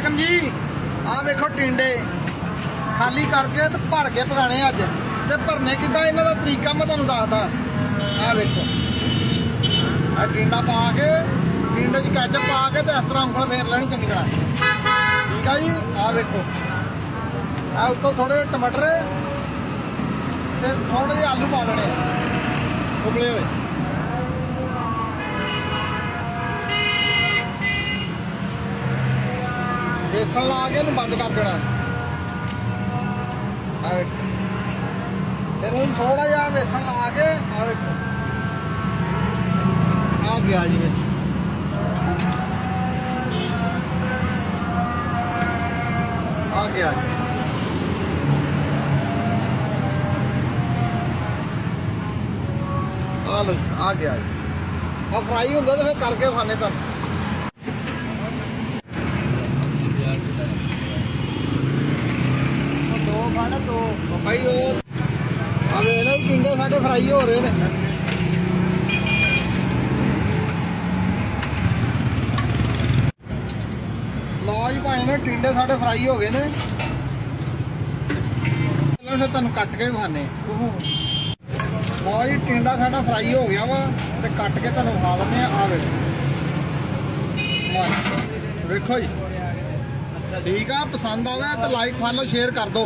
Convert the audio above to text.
ਹਾਕਮ ਜੀ ਆਹ ਵੇਖੋ ਟਿੰਡੇ ਖਾਲੀ ਕਰਕੇ ਤੇ ਭਰ ਕੇ ਪਕਾਣੇ ਅੱਜ ਤੇ ਭਰਨੇ ਕਿੱਦਾਂ ਇਹਨਾਂ ਦਾ ਤਰੀਕਾ ਮੈਂ ਤੁਹਾਨੂੰ ਦੱਸਦਾ। ਆਹ ਵੇਖੋ ਆਹ ਟਿੰਡਾ ਪਾ ਕੇ ਟਿੰਡੇ 'ਚ ਕੈਚਅਪ ਪਾ ਕੇ ਤੇ ਇਸ ਤਰ੍ਹਾਂ ਉਂਗਲ ਫੇਰ ਲੈਣੀ ਚੰਗੀ ਤਰ੍ਹਾਂ। ਠੀਕ ਆ ਜੀ। ਆਹ ਵੇਖੋ ਆਹ ਉੱਤੋਂ ਥੋੜੇ ਟਮਾਟਰ ਤੇ ਥੋੜੇ ਜਿਹੇ ਆਲੂ ਪਾ ਦੇਣੇ ਉਬਲੇ ਹੋਏ। बेसन ला के बंद कर देना। फिर हम थोड़ा जा बेसन ला के आ गया जी आ गया जी। आ गया जी। और फ्राई होंगे तो फिर करके खाने तक तो भाई टिंडे साढ़े फ्राई हो रहे हैं। लो जी भाई ने टिंडे साढ़े फ्राई हो गए ने। फिर तुम कट के खाने। लो जी टिंडा साढ़ा फ्राई हो गया वा ते कट के तुम खा लेने। आ वेखो जी ठीक आ। पसंद आवे तो लाइक फॉलो शेयर कर दो।